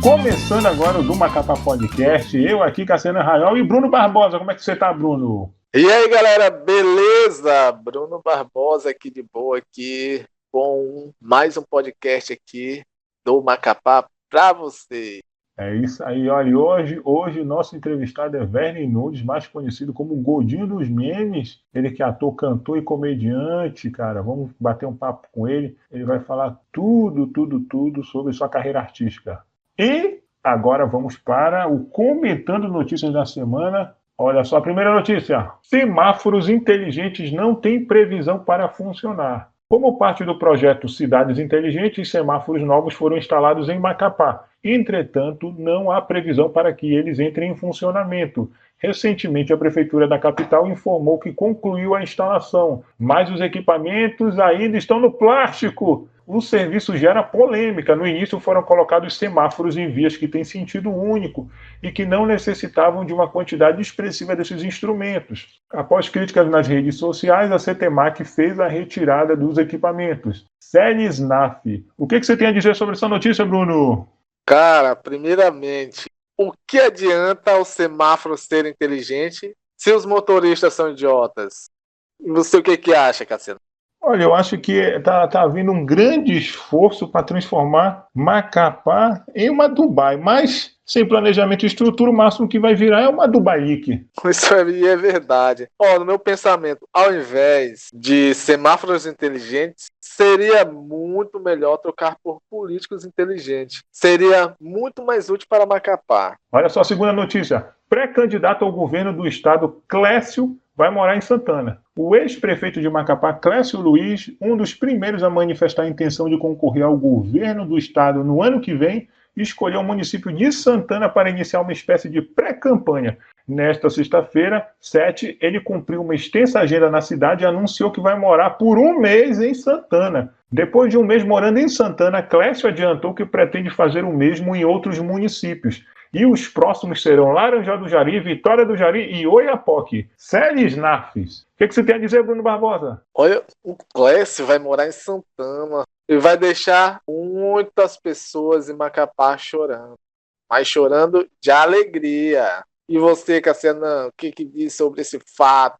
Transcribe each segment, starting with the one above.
Começando agora o do Macapá Podcast, eu aqui, Cassiano Arraiol e Bruno Barbosa. Como é que você tá, Bruno? E aí, galera, beleza? Bruno Barbosa aqui de boa aqui com mais um podcast aqui do Macapá pra você. É isso aí, olha, e hoje o nosso entrevistado é Verne Nunes, mais conhecido como o Godinho dos Memes. Ele que é ator, cantor e comediante, cara. Vamos bater um papo com ele. Ele vai falar tudo sobre sua carreira artística. E agora vamos para o Comentando Notícias da Semana. Olha só, a primeira notícia: semáforos inteligentes não têm previsão para funcionar. Como parte do projeto Cidades Inteligentes, semáforos novos foram instalados em Macapá. Entretanto, não há previsão para que eles entrem em funcionamento. Recentemente, a Prefeitura da capital informou que concluiu a instalação, mas os equipamentos ainda estão no plástico. O serviço gera polêmica. No início foram colocados semáforos em vias que têm sentido único e que não necessitavam de uma quantidade expressiva desses instrumentos. Após críticas nas redes sociais, a CETEMAC fez a retirada dos equipamentos. Célia Snaf, o que você tem a dizer sobre essa notícia, Bruno? Cara, primeiramente, o que adianta o semáforo ser inteligente se os motoristas são idiotas? Você o que acha, Cassiano? Olha, eu acho que tá havendo um grande esforço para transformar Macapá em uma Dubai, mas sem planejamento e estrutura, o máximo que vai virar é uma Dubaique. Isso aí é verdade. No meu pensamento, ao invés de semáforos inteligentes, seria muito melhor trocar por políticos inteligentes. Seria muito mais útil para Macapá. Olha só a segunda notícia. Pré-candidato ao governo do estado, Clécio, vai morar em Santana. O ex-prefeito de Macapá, Clécio Luiz, um dos primeiros a manifestar a intenção de concorrer ao governo do estado no ano que vem, escolheu o município de Santana para iniciar uma espécie de pré-campanha. Nesta sexta-feira, 7, ele cumpriu uma extensa agenda na cidade e anunciou que vai morar por um mês em Santana. Depois de um mês morando em Santana, Clécio adiantou que pretende fazer o mesmo em outros municípios. E os próximos serão Laranjal do Jari, Vitória do Jari e Oiapoque. Célia Snafes. O que você tem a dizer, Bruno Barbosa? Olha, o Clécio vai morar em Santana e vai deixar muitas pessoas em Macapá chorando. Mas chorando de alegria. E você, Cassiano, o que diz sobre esse fato?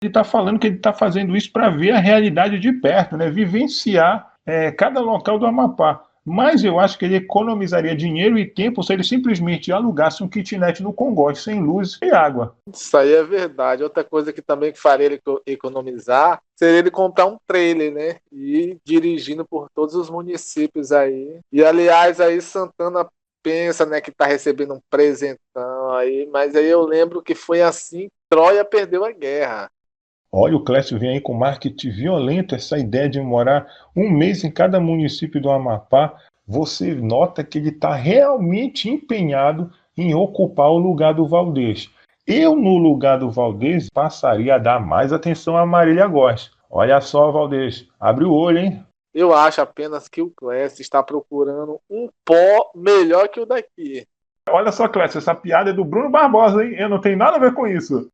Ele está falando que ele está fazendo isso para ver a realidade de perto, né? Vivenciar cada local do Amapá. Mas eu acho que ele economizaria dinheiro e tempo se ele simplesmente alugasse um kitnet no Congote, sem luz e água. Isso aí é verdade. Outra coisa que também faria ele economizar seria ele comprar um trailer, né? E ir dirigindo por todos os municípios aí. E aliás, aí Santana pensa, né, que tá recebendo um presentão aí, mas aí eu lembro que foi assim que Troia perdeu a guerra. Olha, o Clécio vem aí com marketing violento, essa ideia de morar um mês em cada município do Amapá. Você nota que ele está realmente empenhado em ocupar o lugar do Valdez. Eu, no lugar do Valdez, passaria a dar mais atenção a Marília Góes. Olha só, Valdez, abre o olho, hein? Eu acho apenas que o Clécio está procurando um pó melhor que o daqui. Olha só, Clécio, essa piada é do Bruno Barbosa, hein? Eu não tenho nada a ver com isso.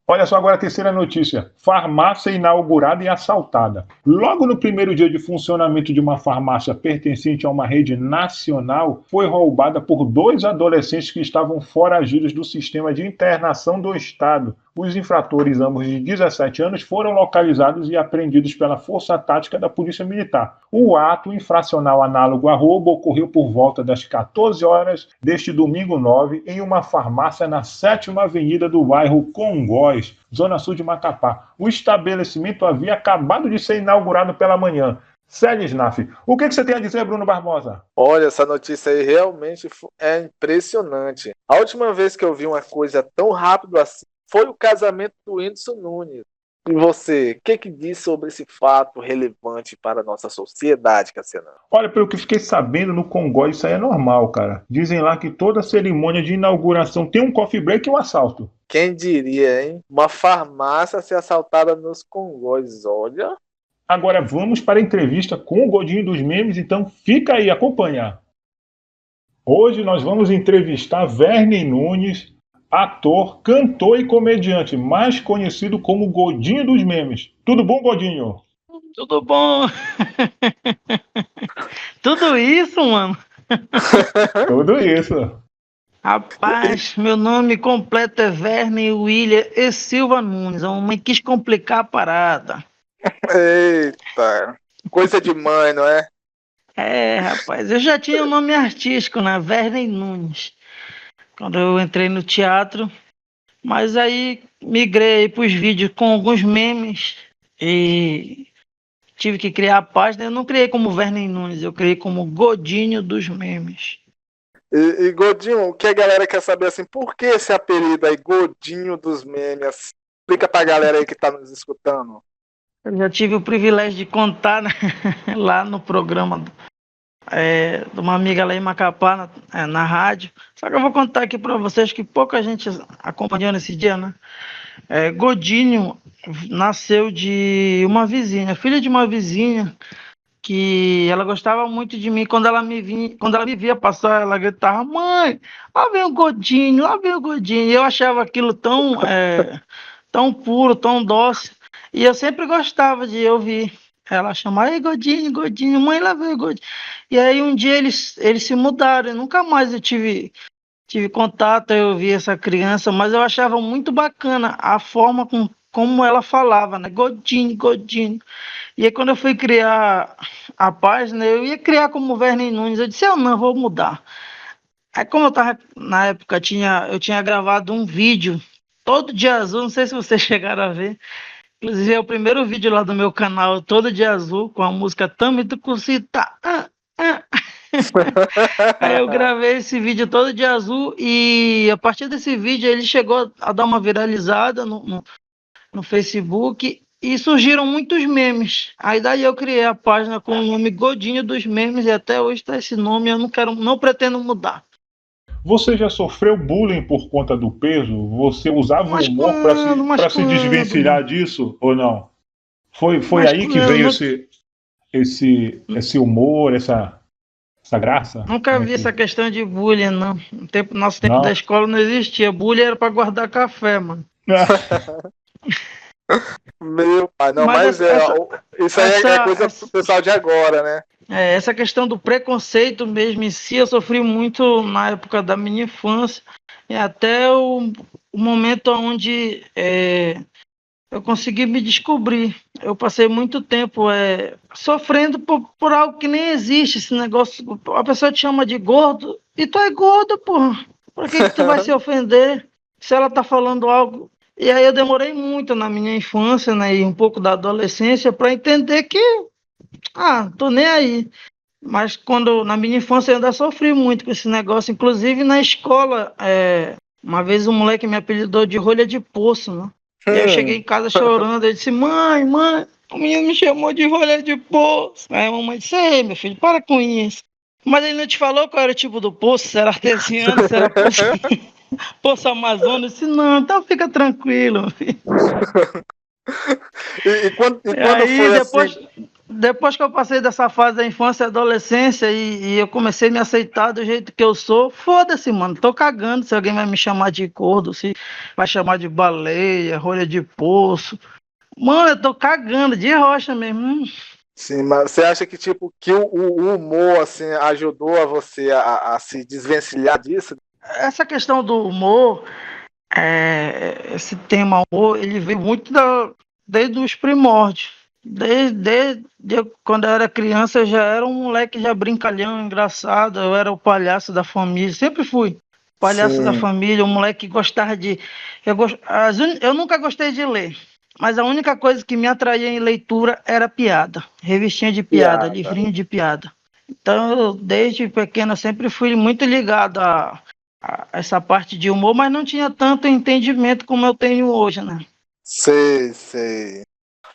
Olha só agora a terceira notícia. Farmácia inaugurada e assaltada. Logo no primeiro dia de funcionamento de uma farmácia pertencente a uma rede nacional, foi roubada por 2 adolescentes que estavam foragidos do sistema de internação do Estado. Os infratores, ambos de 17 anos, foram localizados e apreendidos pela Força Tática da Polícia Militar. O ato infracional análogo a roubo ocorreu por volta das 14 horas deste domingo 9, em uma farmácia na 7ª Avenida do bairro Congóis, zona sul de Macapá. O estabelecimento havia acabado de ser inaugurado pela manhã. Célia Snaf, o que você tem a dizer, Bruno Barbosa? Olha, essa notícia aí realmente é impressionante. A última vez que eu vi uma coisa tão rápido assim foi o casamento do Whindersson Nunes. E você, o que diz sobre esse fato relevante para a nossa sociedade, Cassiano? Olha, pelo que fiquei sabendo, no Congo isso aí é normal, cara. Dizem lá que toda cerimônia de inauguração tem um coffee break e um assalto. Quem diria, hein? Uma farmácia ser assaltada nos Congóis, olha. Agora vamos para a entrevista com o Godinho dos Memes, então fica aí, acompanha. Hoje nós vamos entrevistar Verne Nunes, ator, cantor e comediante, mais conhecido como Godinho dos Memes. Tudo bom, Godinho? Tudo bom? Tudo isso, mano? Tudo isso. Rapaz, meu nome completo é Verne William e Silva Nunes. A mamãe quis complicar a parada. Eita, coisa de mãe, não é? É, rapaz, eu já tinha o nome artístico, né? Verne Nunes, quando eu entrei no teatro. Mas aí migrei para os vídeos com alguns memes e tive que criar a página. Eu não criei como Verne Nunes, eu criei como Godinho dos Memes. E Godinho, o que a galera quer saber assim, por que esse apelido aí, Godinho dos memes? Assim? Explica pra galera aí que tá nos escutando. Eu já tive o privilégio de contar, né, lá no programa de uma amiga lá em Macapá, na rádio. Só que eu vou contar aqui para vocês que pouca gente acompanhou nesse dia, né? Godinho nasceu de uma vizinha, filha de uma vizinha, que ela gostava muito de mim. Quando ela me via passar, ela gritava: Mãe, lá vem o Godinho, lá vem o Godinho. E eu achava aquilo tão puro, tão dócil. E eu sempre gostava de ouvir ela chamar: Ei, Godinho, Godinho, mãe, lá vem o Godinho. E aí um dia eles se mudaram, e nunca mais eu tive contato, eu vi essa criança, mas eu achava muito bacana a forma como ela falava, né? Godinho, Godinho. E aí quando eu fui criar a página, eu ia criar como Verne Nunes. Eu disse: eu não, vou mudar. Aí como eu tava, na época, eu tinha gravado um vídeo todo de azul, não sei se vocês chegaram a ver. Inclusive é o primeiro vídeo lá do meu canal, todo de azul, com a música Tami do Cucita. Ah. Aí eu gravei esse vídeo todo de azul e a partir desse vídeo ele chegou a dar uma viralizada no Facebook e surgiram muitos memes. Aí daí eu criei a página com o nome Godinho dos Memes e até hoje está esse nome, eu não pretendo mudar. Você já sofreu bullying por conta do peso? Você usava o Mas humor quando, mas para se quando, mano? desvencilhar disso ou não? Foi Mas aí que eu veio esse humor, essa graça? nunca Como é vi essa que. questão de bullying, não. Nosso tempo da Não? escola não existia. Bullying era para guardar café, mano. Meu pai, não, Mas mas isso aí é coisa pro pessoal de agora, né? essa questão do preconceito mesmo em si, eu sofri muito na época da minha infância e até o momento onde eu consegui me descobrir. Eu passei muito tempo sofrendo por algo que nem existe, esse negócio. A pessoa te chama de gordo e tu é gordo, porra. Por que tu vai se ofender se ela tá falando algo? E aí eu demorei muito na minha infância, né, e um pouco da adolescência para entender que, tô nem aí. Mas na minha infância eu ainda sofri muito com esse negócio, inclusive na escola, uma vez um moleque me apelidou de rolha de poço, né? E aí eu cheguei Hum. em casa chorando, eu disse: mãe, o menino me chamou de rolha de poço. Aí a mamãe disse: ei, meu filho, para com isso. Mas ele não te falou qual era o tipo do poço, se era artesiano, se era poço, poço amazônico? Eu disse: não, então fica tranquilo, meu filho. E E quando aí, foi assim? depois que eu passei dessa fase da infância e adolescência e eu comecei a me aceitar do jeito que eu sou, foda-se, mano. Tô cagando se alguém vai me chamar de gordo, se vai chamar de baleia, rolha de poço. Mano, eu tô cagando de rocha mesmo. Sim, mas você acha que tipo que o humor assim ajudou a você a se desvencilhar disso? Essa questão do humor, esse tema humor, ele veio muito desde os primórdios. Desde quando eu era criança, eu já era um moleque já brincalhão, engraçado. Eu era o palhaço da família, sempre fui palhaço da Sim, família, um moleque que gostava de. Eu nunca gostei de ler, mas a única coisa que me atraía em leitura era piada, revistinha de piada, piada. livrinho de piada. Então, desde pequeno, eu sempre fui muito ligado a essa parte de humor, mas não tinha tanto entendimento como eu tenho hoje, né? Sei, sei.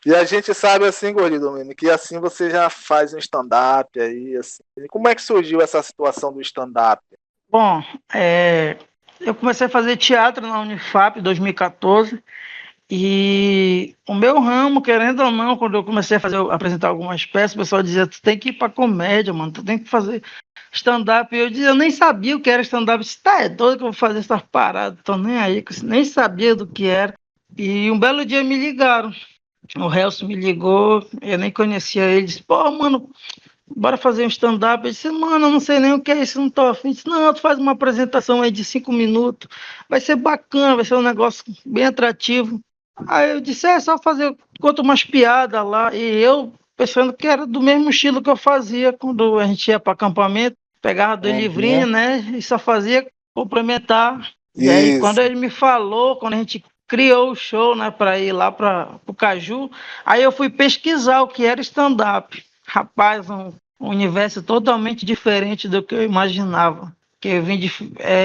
E a gente sabe assim, Gordinho Domênico, que assim você já faz um stand-up aí, assim. Como é que surgiu essa situação do stand-up? Bom, eu comecei a fazer teatro na Unifap em 2014 e o meu ramo, querendo ou não, quando eu comecei apresentar algumas peças, o pessoal dizia: tu tem que ir pra comédia, mano, tu tem que fazer stand-up. E eu dizia: eu nem sabia o que era stand-up. Eu disse: tá, é doido que eu vou fazer essas paradas, tô nem aí, nem sabia do que era. E um belo dia me ligaram. O Helson me ligou, eu nem conhecia ele, disse: pô, mano, bora fazer um stand-up. Eu disse, mano, eu não sei nem o que é isso, não tô afim. Eu disse, não, tu faz uma apresentação aí de 5 minutos, vai ser bacana, vai ser um negócio bem atrativo. Aí eu disse, é só fazer, conta umas piadas lá. E eu pensando que era do mesmo estilo que eu fazia quando a gente ia para acampamento, pegava do livrinho, Uhum. né, e só fazia complementar. E aí, quando Isso. ele me falou, quando a gente criou o show, né, para ir lá para o Caju, aí eu fui pesquisar o que era stand-up. Rapaz, um universo totalmente diferente do que eu imaginava. Que eu vim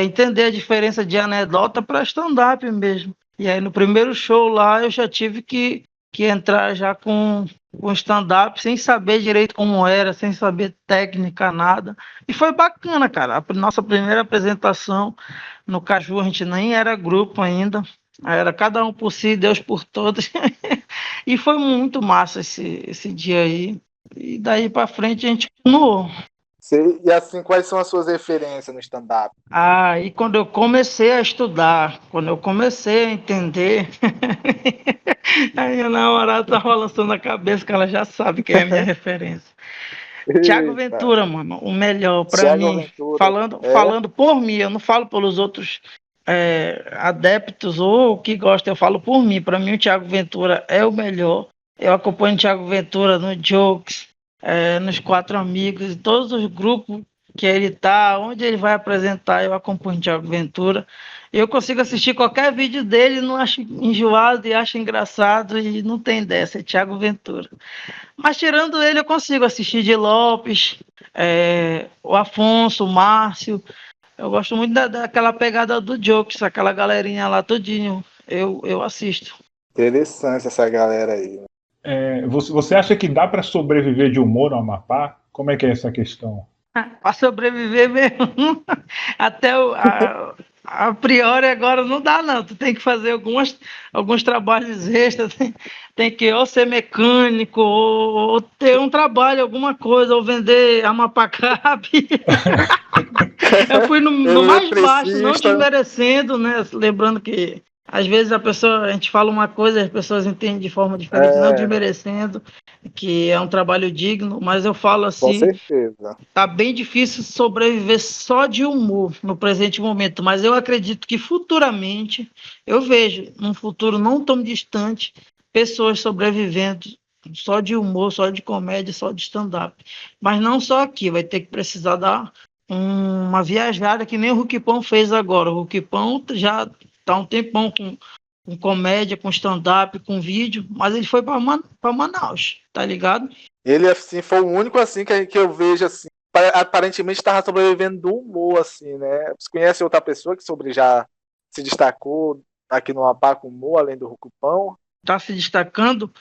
entender a diferença de anedota para stand-up mesmo. E aí no primeiro show lá eu já tive que entrar já com stand-up, sem saber direito como era, sem saber técnica, nada. E foi bacana, cara. A nossa primeira apresentação no Caju, a gente nem era grupo ainda. Era cada um por si, Deus por todos. E foi muito massa esse dia aí. E daí pra frente a gente continuou. E assim, quais são as suas referências no stand-up? E quando eu comecei a estudar, quando eu comecei a entender, a minha namorada tá balançando a cabeça que ela já sabe quem é a minha referência. Tiago Eita, Ventura, mano, o melhor pra Thiago mim. Ventura. É? Falando por mim, eu não falo pelos outros adeptos ou que gostam, eu falo por mim. Pra mim, o Tiago Ventura é o melhor. Eu acompanho o Tiago Ventura no Jokes, nos Quatro Amigos, em todos os grupos que ele tá, onde ele vai apresentar, eu acompanho o Tiago Ventura. Eu consigo assistir qualquer vídeo dele, não acho enjoado e acho engraçado e não tem dessa, é Tiago Ventura. Mas tirando ele, eu consigo assistir de Lopes, o Afonso, o Márcio. Eu gosto muito daquela pegada do Jokes, aquela galerinha lá todinho. Eu assisto. Interessante essa galera aí. Você acha que dá para sobreviver de humor no Amapá? Como é que é essa questão? Para sobreviver mesmo. Até a priori agora não dá, não. Tu tem que fazer alguns trabalhos extras. Tem que ou ser mecânico, ou ter um trabalho, alguma coisa, ou vender amapacabe. Eu fui no mais baixo, não Eletricista. desmerecendo, né? Lembrando que às vezes a gente fala uma coisa e as pessoas entendem de forma diferente, não É, desmerecendo, que é um trabalho digno, mas eu falo com assim, certeza. tá bem difícil sobreviver só de humor no presente momento, mas eu acredito que futuramente, eu vejo, num futuro não tão distante, pessoas sobrevivendo só de humor, só de comédia, só de stand-up. Mas não só aqui, vai ter que precisar dar uma viajada que nem o Ruquipão fez agora. O Ruquipão já tá um tempão com comédia, com stand-up, com vídeo, mas ele foi para Manaus, tá ligado? Ele assim foi o único assim que eu vejo assim, aparentemente estava sobrevivendo do humor assim, né? Você conhece outra pessoa que já se destacou aqui no Amapá com humor, além do Rucupão? Tá se destacando.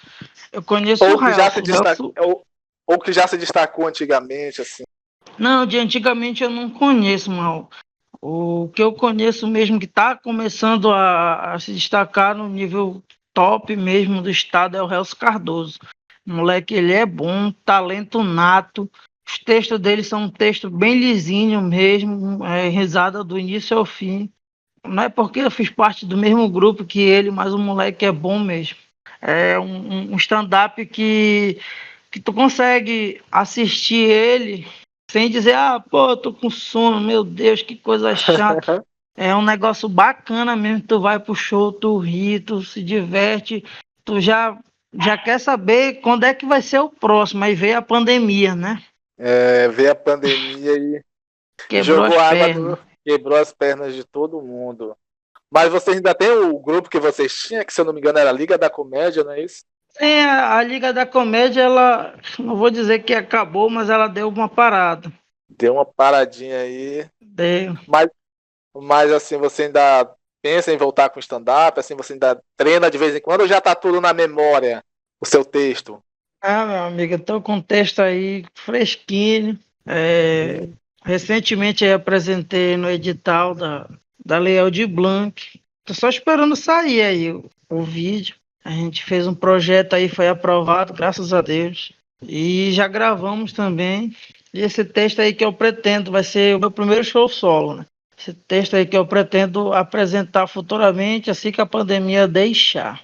Eu conheço o Ou que já Relso. se destacou, ou que já se destacou antigamente assim? Não, de antigamente eu não conheço, mal. O que eu conheço mesmo que está começando a se destacar no nível top mesmo do estado é o Relso Cardoso. O moleque, ele é bom, talento nato. Os textos dele são um texto bem lisinho mesmo, risada do início ao fim. Não é porque eu fiz parte do mesmo grupo que ele, mas o moleque é bom mesmo. É um stand-up que tu consegue assistir ele sem dizer, pô, tô com sono, meu Deus, que coisa chata. É um negócio bacana mesmo, tu vai pro show, tu ri, tu se diverte, tu já quer saber quando é que vai ser o próximo, aí veio a pandemia, né? Veio a pandemia e Quebrou jogou as água pernas. no, quebrou as pernas de todo mundo. Mas vocês ainda tem o grupo que vocês tinham, que se eu não me engano era a Liga da Comédia, não é isso? Sim, a Liga da Comédia, ela, não vou dizer que acabou, mas ela deu uma parada. Deu uma paradinha aí. Deu. Mas, mas assim, você ainda pensa em voltar com stand-up? Assim, você ainda treina de vez em quando ou já tá tudo na memória, o seu texto? Meu amigo, eu tô com o texto aí fresquinho. Recentemente eu apresentei no edital da Lei Aldir Blanc. Tô só esperando sair aí o vídeo. A gente fez um projeto aí, foi aprovado, graças a Deus. E já gravamos também. E esse texto aí que eu pretendo, vai ser o meu primeiro show solo, né? Esse texto aí que eu pretendo apresentar futuramente, assim que a pandemia deixar.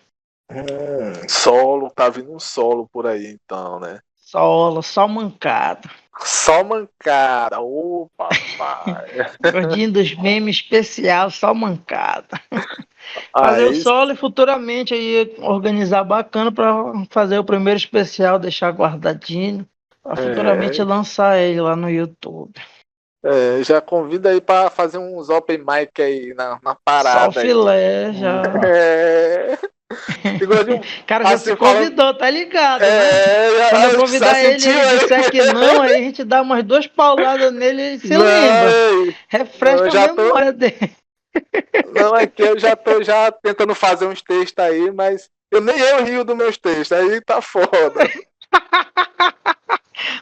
Solo, tá vindo um solo por aí então, né? Solo, só mancada. Só mancada. Ô, papai. Gordinho dos memes especial, só mancada. Fazer o Aí, solo e futuramente aí organizar bacana para fazer o primeiro especial, deixar guardadinho, para futuramente é, lançar ele lá no YouTube. já convida aí pra fazer uns open mic aí na Só o parada aí. filé já. É, e Gordinho, O cara já se assim fala. convidou, tá ligado, né? Quando eu Já convidar ele e sentiu ele aí? disser que não, aí a gente dá umas 2 pauladas nele e ele se lembra. Não, não, eu Refresca a já tô. memória dele. Não, é que eu já tô já tentando fazer uns textos aí, mas nem eu rio dos meus textos, aí tá foda.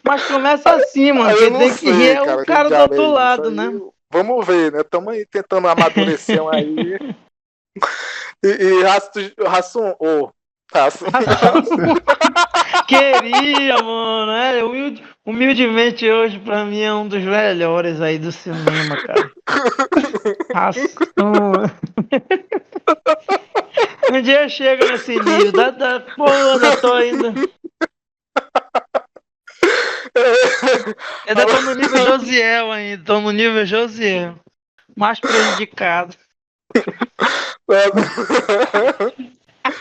Mas começa assim, mano. Aí eu Quem não tem que rir sei, é o cara, que cara do diabo é outro isso. lado, Aí né? vamos ver, né? Estamos aí tentando amadurecer um aí. Rassum, Rassum. Queria, mano. Humildemente hoje, pra mim, é um dos melhores aí do cinema, cara. Rassum. Um dia chega nesse nível. Pô, ainda tô ainda. Ainda tô no nível Josiel ainda. Tô no nível Josiel. Mais prejudicado.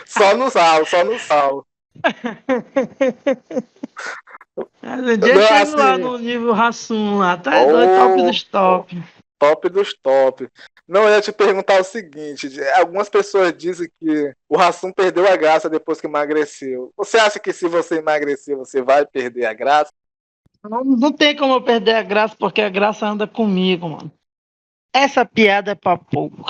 Só no sal, só no sal. Mas um dia eu Não, chego lá assim, no nível Rassum lá. Tá é doido, top oh, dos top. top dos top. Não, eu ia te perguntar o seguinte: algumas pessoas dizem que o Rassum perdeu a graça depois que emagreceu. Você acha que se você emagrecer, você vai perder a graça? Não tem como eu perder a graça, porque a graça anda comigo, mano. Essa piada é pra pouco.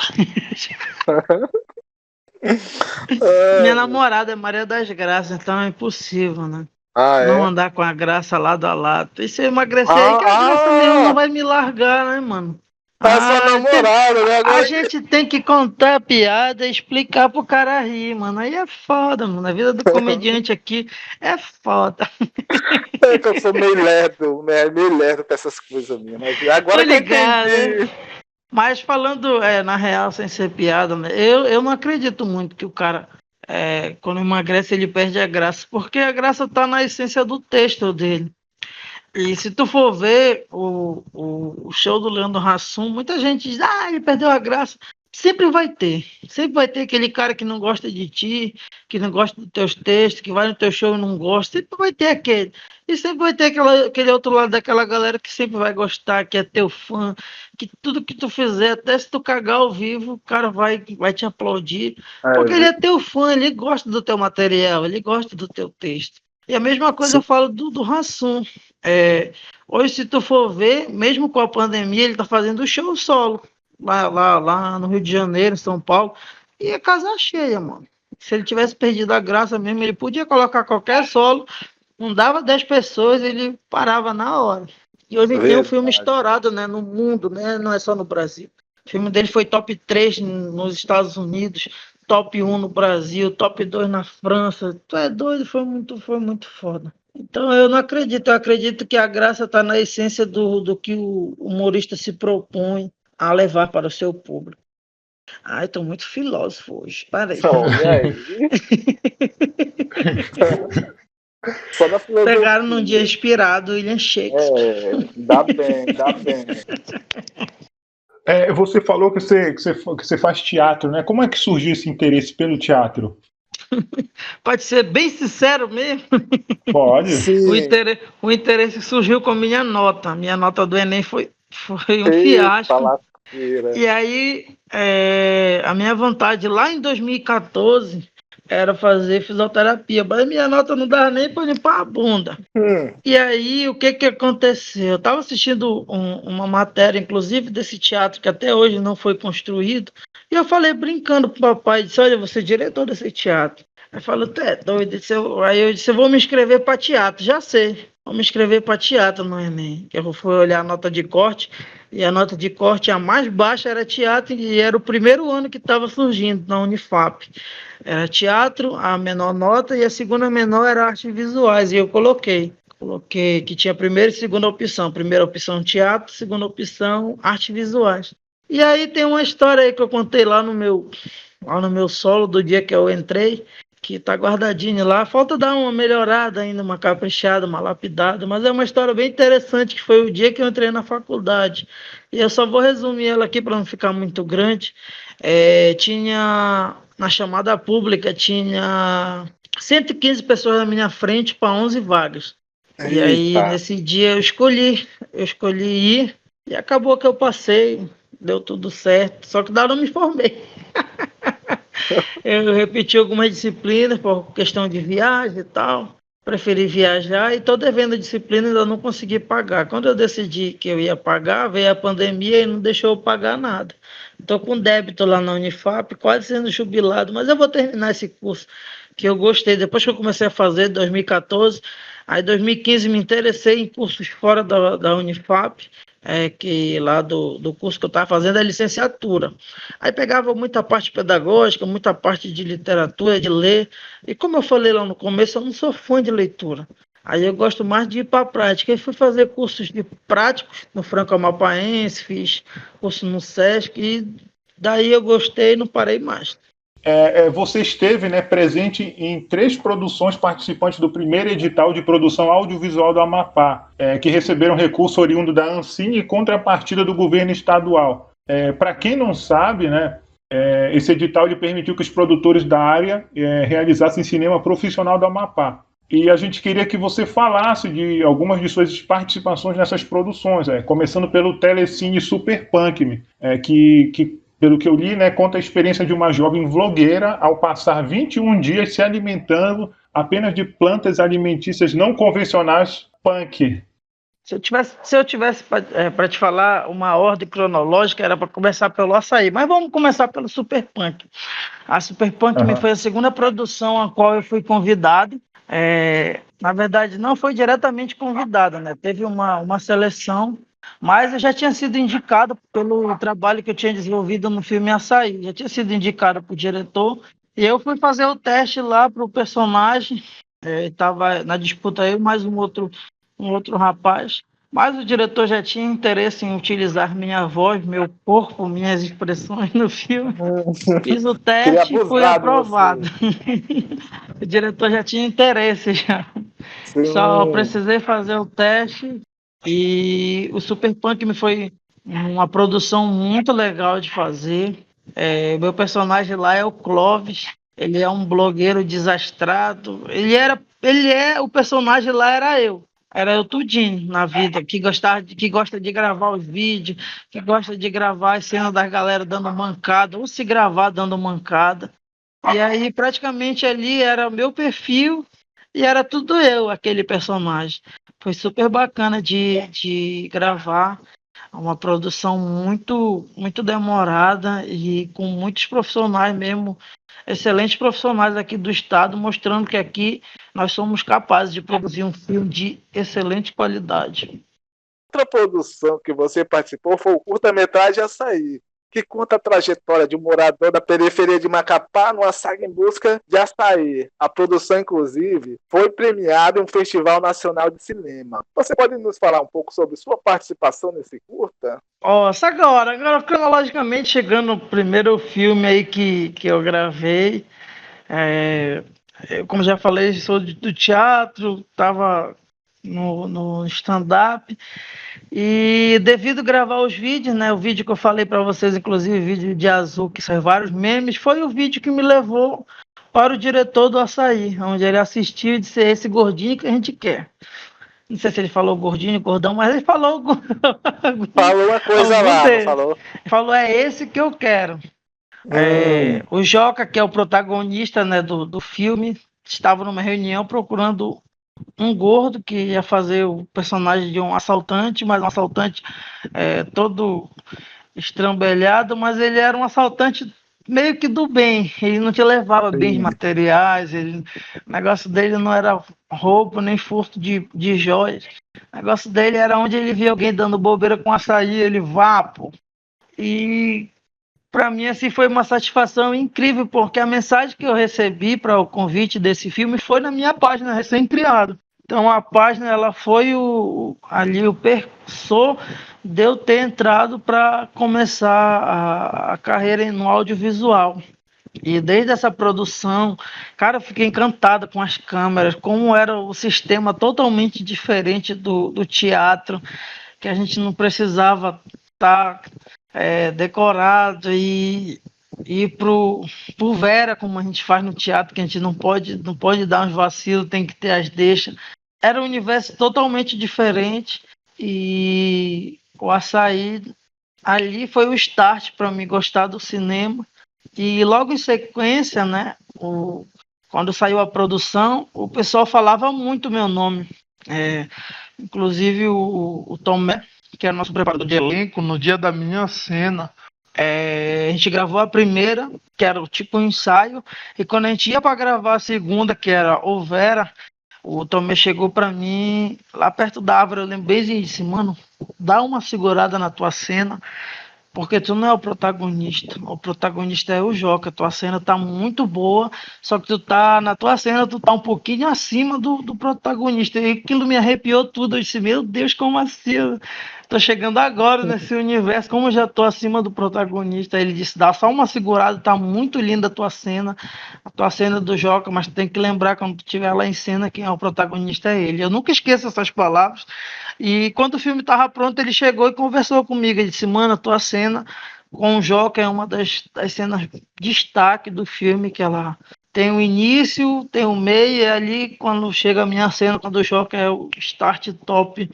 Minha namorada é Maria das Graças, então é impossível, né? Ah, Não é? andar com a graça lado a lado. E se eu emagrecer aí, Ah, que a graça mesmo não ah, vai me largar, né, mano? tá sua namorada, né? A Agora gente tem que contar a piada e explicar pro cara rir, mano. Aí é foda, mano. A vida do comediante aqui é foda. é que eu sou meio lerdo pra essas coisas minhas. Mas Tô agora que eu ligado, né? entendi. Mas falando na real, sem ser piada, né, eu não acredito muito que o cara, quando emagrece, ele perde a graça, porque a graça tá na essência do texto dele. E se tu for ver o show do Leandro Hassum, muita gente diz, ele perdeu a graça. Sempre vai ter. Sempre vai ter aquele cara que não gosta de ti, que não gosta dos teus textos, que vai no teu show e não gosta. Sempre vai ter aquele. E sempre vai ter aquele outro lado daquela galera que sempre vai gostar, que é teu fã, que tudo que tu fizer, até se tu cagar ao vivo, o cara vai te aplaudir. Porque ele É, é teu fã, ele gosta do teu material, ele gosta do teu texto. E a mesma coisa eu sim, falo do Hassum. Hoje, se tu for ver, mesmo com a pandemia, ele tá fazendo show solo. Lá no Rio de Janeiro, em São Paulo. E a casa cheia, mano. Se ele tivesse perdido a graça mesmo, ele podia colocar qualquer solo, não dava 10 pessoas, ele parava na hora. E hoje ele tem um filme verdade. estourado, né, no mundo, né, não é só no Brasil. O filme dele foi top 3 nos Estados Unidos, top 1 no Brasil, top 2 na França. Tu é doido, foi muito foda. Então eu não acredito, eu acredito que a graça está na essência do que o humorista se propõe a levar para o seu público. Ai, estou muito filósofo hoje, parei. Não, e aí? Só na Pegaram num dia filosofia. inspirado William Shakespeare. Dá bem, dá bem. Você falou que você faz teatro, né? Como é que surgiu esse interesse pelo teatro? Pode ser bem sincero mesmo. Pode. Sim, O interesse surgiu com minha nota. Minha nota do Enem foi um eita fiasco. lasqueira. E aí, a minha vontade lá em 2014 era fazer fisioterapia, mas minha nota não dava nem para limpar a bunda. Hum, E aí, o que que aconteceu? Eu estava assistindo uma matéria, inclusive, desse teatro que até hoje não foi construído, e eu falei brincando pro papai, disse, olha, você é diretor desse teatro. Aí falou, tu é doido? Aí eu disse, eu vou me inscrever para teatro, já sei. Vou me inscrever para teatro no Enem. Eu fui olhar a nota de corte, e a nota de corte, a mais baixa era teatro, e era o primeiro ano que estava surgindo na Unifap. Era teatro, a menor nota, e a segunda menor era artes visuais, e eu coloquei que tinha primeira e segunda opção. Primeira opção teatro, segunda opção artes visuais. E aí tem uma história aí que eu contei lá no meu solo do dia que eu entrei. que tá guardadinho lá. Falta dar uma melhorada ainda, uma caprichada, uma lapidada, mas é uma história bem interessante, que foi o dia que eu entrei na faculdade. E eu só vou resumir ela aqui para não ficar muito grande. Tinha, na chamada pública, tinha 115 pessoas na minha frente para 11 vagas. E aí, Eita. nesse dia, eu escolhi ir, e acabou que eu passei, deu tudo certo, só que daí eu não me formei. Eu repeti algumas disciplinas por questão de viagem e tal. Preferi viajar e estou devendo a disciplina e ainda não consegui pagar. Quando eu decidi que eu ia pagar, veio a pandemia e não deixou eu pagar nada. Estou com débito lá na Unifap, quase sendo jubilado, mas eu vou terminar esse curso que eu gostei. Depois que eu comecei a fazer, em 2014, aí em 2015 me interessei em cursos fora da Unifap, que lá do curso que eu estava fazendo é licenciatura. Aí pegava muita parte pedagógica, muita parte de literatura, de ler. E como eu falei lá no começo, eu não sou fã de leitura. Aí eu gosto mais de ir para a prática. Aí fui fazer cursos de práticos no Franco Amapaense, fiz curso no Sesc, e daí eu gostei e não parei mais. Você esteve, né, presente em 3 produções participantes do primeiro edital de produção audiovisual do Amapá, que receberam recurso oriundo da Ancine e contrapartida do governo estadual. Para quem não sabe, né, esse edital ele permitiu que os produtores da área realizassem cinema profissional do Amapá. E a gente queria que você falasse de algumas de suas participações nessas produções, começando pelo Telecine Super Punk Me, que pelo que eu li, né, conta a experiência de uma jovem vlogueira ao passar 21 dias se alimentando apenas de plantas alimentícias não convencionais punk. Se eu tivesse para te falar uma ordem cronológica, era para começar pelo açaí, mas vamos começar pelo Super Punk. A Super Punk Me foi a segunda produção a qual eu fui convidado. Na verdade, não foi diretamente convidado, né? Teve uma seleção, mas eu já tinha sido indicado pelo trabalho que eu tinha desenvolvido no filme Açaí. Já tinha sido indicado para o diretor, e eu fui fazer o teste lá para o personagem. Estava na disputa eu mais um outro rapaz, mas o diretor já tinha interesse em utilizar minha voz, meu corpo, minhas expressões no filme. Fiz o Queria teste e fui abusar de aprovado. você. O diretor já tinha interesse já. Só Sim. precisei fazer o teste, e o Super Punk me foi uma produção muito legal de fazer. Meu personagem lá é o Clóvis. Ele é um blogueiro desastrado. O personagem lá era eu. Era eu tudinho na vida, que gosta de gravar os vídeos, que gosta de gravar as cenas da galera dando mancada, ou se gravar dando mancada. E aí, praticamente ali era o meu perfil e era tudo eu, aquele personagem. Foi super bacana de gravar, uma produção muito, muito demorada e com muitos profissionais mesmo, excelentes profissionais aqui do estado, mostrando que aqui nós somos capazes de produzir um filme de excelente qualidade. Outra produção que você participou foi o curta-metragem Açaí, que conta a trajetória de um morador da periferia de Macapá numa saga em busca de açaí. A produção, inclusive, foi premiada em um festival nacional de cinema. Você pode nos falar um pouco sobre sua participação nesse curta? Agora cronologicamente, chegando no primeiro filme aí que eu gravei, eu, como já falei, sou do teatro, estava no stand-up, e devido a gravar os vídeos, né, o vídeo que eu falei para vocês, inclusive o vídeo de azul, que são vários memes, foi o vídeo que me levou para o diretor do Açaí, onde ele assistiu e disse: esse gordinho que a gente quer. Não sei se ele falou gordinho, gordão, mas ele falou Falou uma coisa algum lá, não deles. falou? Ele falou: é esse que eu quero. O Joca, que é o protagonista, né, do filme, estava numa reunião procurando um gordo que ia fazer o personagem de um assaltante, mas um assaltante todo estrambelhado, mas ele era um assaltante meio que do bem. Ele não te levava bens Sim. materiais, o negócio dele não era roubo nem furto de joias. O negócio dele era onde ele via alguém dando bobeira com açaí, ele vá, pô. E para mim, assim, foi uma satisfação incrível, porque a mensagem que eu recebi para o convite desse filme foi na minha página recém-criada. Então, a página, ela foi ali o percussor de eu ter entrado para começar a carreira no audiovisual. E desde essa produção, cara, eu fiquei encantada com as câmeras, como era o sistema totalmente diferente do teatro, que a gente não precisava estar decorado e ir pro Vera, como a gente faz no teatro, que a gente não pode dar uns vacilos, tem que ter as deixas. Era um universo totalmente diferente e o Açaí ali foi o start para mim gostar do cinema. E logo em sequência, né, quando saiu a produção, o pessoal falava muito meu nome. É, inclusive o Tomé, que era nosso preparador de elenco, no dia da minha cena, a gente gravou a primeira, que era tipo um ensaio, e quando a gente ia para gravar a segunda, que era o Vera, o Tomé chegou para mim lá perto da árvore, eu lembrei e disse, mano, dá uma segurada na tua cena, porque tu não é o protagonista é o Joca, tua cena tá muito boa, só que na tua cena tu tá um pouquinho acima do protagonista, e aquilo me arrepiou tudo, eu disse, meu Deus, como assim? Eu tô chegando agora nesse universo, como eu já tô acima do protagonista? Ele disse, dá só uma segurada, tá muito linda a tua cena do Joca, mas tem que lembrar, quando tu estiver lá em cena, quem é o protagonista é ele. Eu nunca esqueço essas palavras, e quando o filme estava pronto, ele chegou e conversou comigo. Ele disse, mano, a tua cena com o Joca é uma das cenas de destaque do filme, que ela tem o início, tem o meio, e ali quando chega a minha cena, quando o Joca é o start top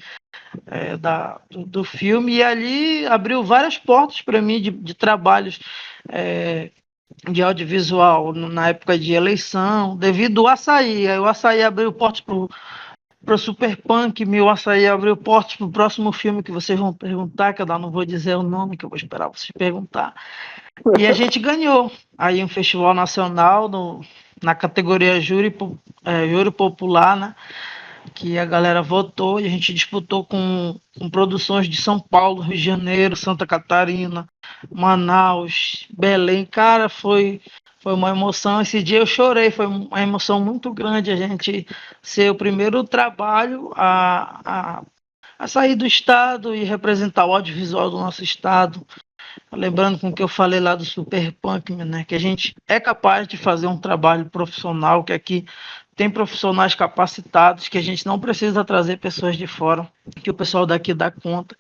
do filme, e ali abriu várias portas para mim de trabalhos de audiovisual na época de eleição, devido ao Açaí. Aí o Açaí abriu portas para o Super Punk, meu Açaí abriu portas para o próximo filme que vocês vão perguntar, que eu não vou dizer o nome, que eu vou esperar vocês perguntar. E a gente ganhou aí um festival nacional na categoria júri popular, né? Que a galera votou e a gente disputou com produções de São Paulo, Rio de Janeiro, Santa Catarina, Manaus, Belém. Cara, foi uma emoção. Esse dia eu chorei, foi uma emoção muito grande a gente ser o primeiro trabalho a sair do estado e representar o audiovisual do nosso estado. Lembrando com o que eu falei lá do Super Punk, né, que a gente é capaz de fazer um trabalho profissional, que aqui tem profissionais capacitados, que a gente não precisa trazer pessoas de fora, que o pessoal daqui dá conta.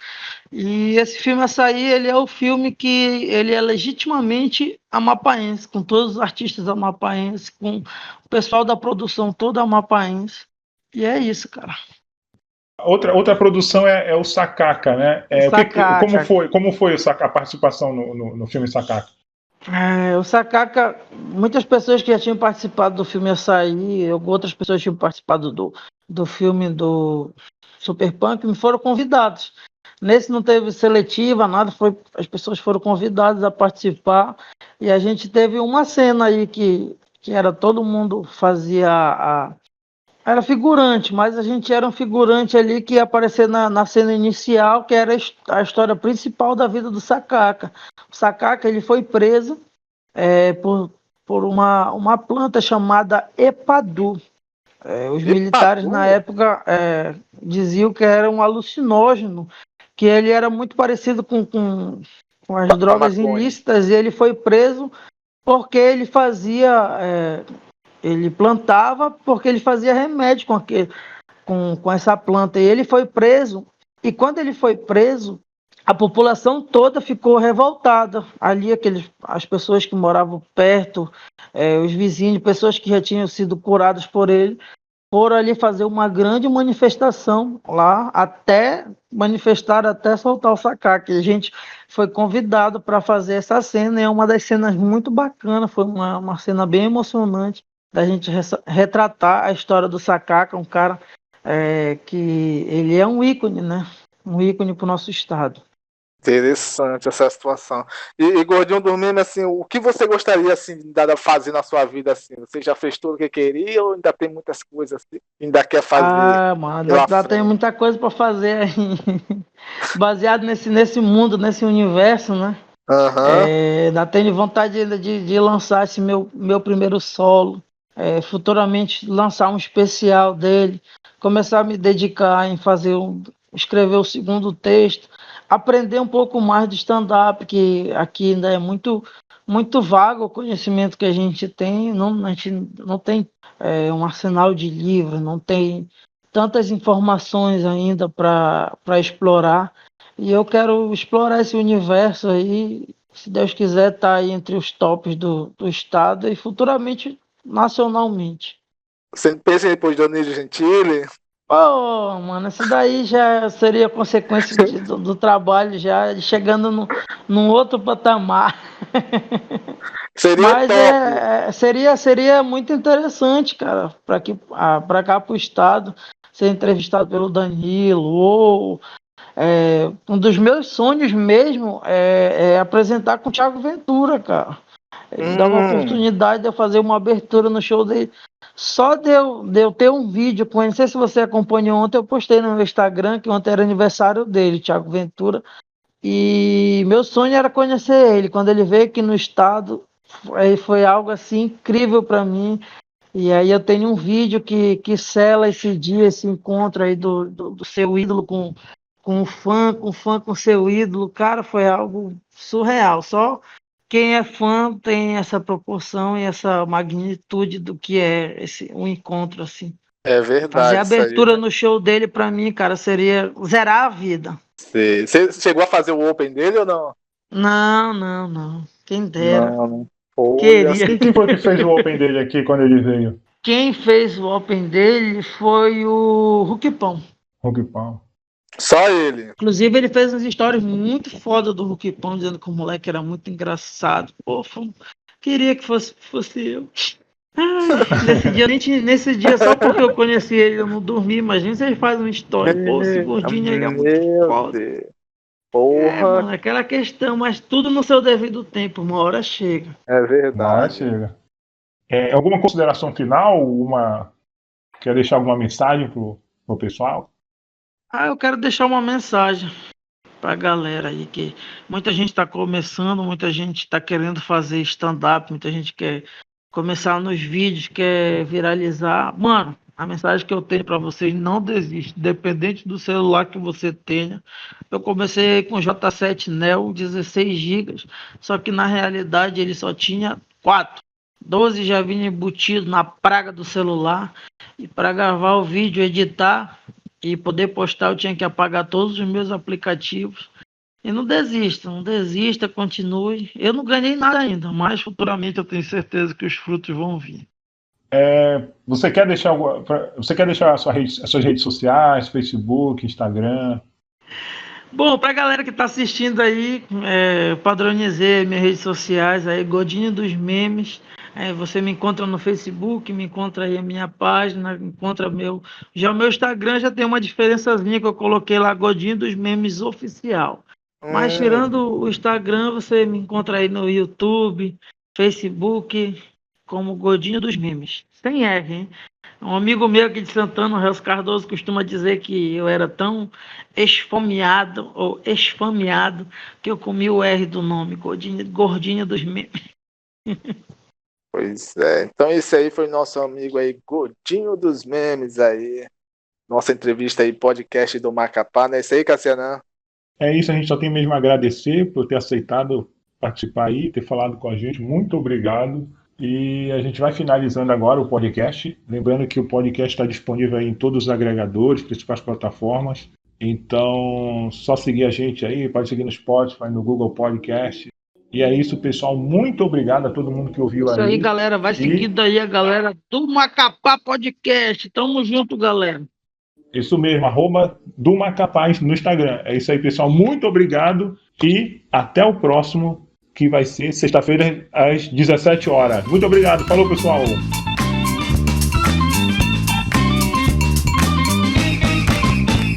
E esse filme Açaí, ele é o filme que ele é legitimamente amapaense, com todos os artistas amapaenses, com o pessoal da produção toda amapaense. E é isso, cara. Outra produção é o Sakaka, né? Como foi a participação no filme Sakaka? O Sakaka, muitas pessoas que já tinham participado do filme Açaí, outras pessoas tinham participado do filme do Super Punk, me foram convidados. Nesse não teve seletiva, nada, as pessoas foram convidadas a participar, e a gente teve uma cena aí que era todo mundo era figurante, mas a gente era um figurante ali que ia aparecer na cena inicial, que era a história principal da vida do Sakaka. O Sakaka, ele foi preso por uma planta chamada Epadu. Os militares na época diziam que era um alucinógeno, que ele era muito parecido com as drogas ilícitas, e ele foi preso porque ele ele plantava, porque ele fazia remédio com essa planta. E ele foi preso, e quando ele foi preso, a população toda ficou revoltada. Ali, as pessoas que moravam perto, os vizinhos, pessoas que já tinham sido curadas por ele, foram ali fazer uma grande manifestação lá, até soltar o Sakaka. A gente foi convidado para fazer essa cena, e é uma das cenas muito bacanas, foi uma cena bem emocionante, da gente retratar a história do Sakaka, um cara que ele é um ícone, né? Um ícone para o nosso estado. Interessante essa situação. E Gordinho Dormindo, assim, o que você gostaria assim, de fazer na sua vida? Assim? Você já fez tudo o que queria ou ainda tem muitas coisas assim, ainda quer fazer? Mano, ainda tem muita coisa para fazer aí. Baseado nesse mundo, nesse universo, né? Ainda tenho vontade de lançar esse meu primeiro solo. Futuramente lançar um especial dele. Começar a me dedicar em escrever o segundo texto. Aprender um pouco mais de stand-up, que aqui ainda é muito muito vago o conhecimento que a gente tem, a gente não tem um arsenal de livros, não tem tantas informações ainda para explorar. E eu quero explorar esse universo aí, se Deus quiser, tá aí entre os tops do estado e futuramente nacionalmente. Você pensa em depois do Danilo Gentili? Pô, mano, isso daí já seria consequência do trabalho, já chegando num outro patamar. Seria Mas top. seria muito interessante, cara, para cá pro estado, ser entrevistado pelo Danilo, ou um dos meus sonhos mesmo é apresentar com o Thiago Ventura, cara. Ele dava a oportunidade de eu fazer uma abertura no show dele. Só de eu ter um vídeo com ele. Não sei se você acompanhou ontem, eu postei no meu Instagram, que ontem era aniversário dele, Thiago Ventura. E meu sonho era conhecer ele. Quando ele veio aqui no estado, foi algo assim incrível para mim. E aí eu tenho um vídeo que sela esse dia, esse encontro aí do seu ídolo com o fã com seu ídolo. Cara, foi algo surreal. Só quem é fã tem essa proporção e essa magnitude do que é um encontro assim. É Fazer a verdade isso aí. abertura no show dele para mim, cara, seria zerar a vida. Você chegou a fazer o Open dele ou não? Não. Quem dera. Não. Olha, Queria. E quem foi que fez o Open dele aqui quando ele veio? Quem fez o Open dele foi o Huckpão. Roquipão. só ele. Inclusive, ele fez umas histórias muito foda do Huckpão, dizendo que o moleque era muito engraçado. Pô, queria que fosse eu. Nesse dia, só porque eu conheci ele, eu não dormi. Imagina se ele faz uma história. Pô, esse gordinho ele é muito Meu foda. Deus. Porra, Mano, aquela questão, mas tudo no seu devido tempo, uma hora chega. é Mas verdade. chega. Alguma consideração final? Quer deixar alguma mensagem pro pessoal? Eu quero deixar uma mensagem pra galera aí, que muita gente está começando, muita gente está querendo fazer stand-up, muita gente quer começar nos vídeos, quer viralizar. Mano, a mensagem que eu tenho para vocês: não desiste, independente do celular que você tenha. Eu comecei com J7 Neo, 16 GB, só que na realidade ele só tinha 4. 12 já vinha embutido na praga do celular, e para gravar o vídeo, editar e poder postar, eu tinha que apagar todos os meus aplicativos. E não desista, continue. Eu não ganhei nada ainda, mas futuramente eu tenho certeza que os frutos vão vir. Você quer deixar as suas redes sociais, Facebook, Instagram? Bom, pra galera que tá assistindo aí, padronizei minhas redes sociais aí, Godinho dos Memes. Você me encontra no Facebook, me encontra aí a minha página, encontra já o meu Instagram já tem uma diferençazinha que eu coloquei lá, Godinho dos Memes Oficial. Mas tirando o Instagram, você me encontra aí no YouTube, Facebook, como Godinho dos Memes. Sem R, hein? Um amigo meu aqui de Santana, o Reus Cardoso, costuma dizer que eu era tão esfomeado que eu comi o R do nome, Gordinho dos Memes. Pois é. Então esse aí foi nosso amigo aí, Godinho dos Memes aí. Nossa entrevista aí, podcast do Macapá, não é isso aí, Cassianã? É isso, a gente só tem mesmo a agradecer por ter aceitado participar aí, ter falado com a gente. Muito obrigado. E a gente vai finalizando agora o podcast. Lembrando que o podcast está disponível aí em todos os agregadores, principais plataformas. Então, só seguir a gente aí, pode seguir no Spotify, no Google Podcast. E é isso, pessoal. Muito obrigado a todo mundo que ouviu aí. Isso aí, galera. Vai seguindo aí a galera do Macapá Podcast. Tamo junto, galera. Isso mesmo, @do Macapá no Instagram. É isso aí, pessoal. Muito obrigado e até o próximo, que vai ser sexta-feira às 17 horas. Muito obrigado. Falou, pessoal.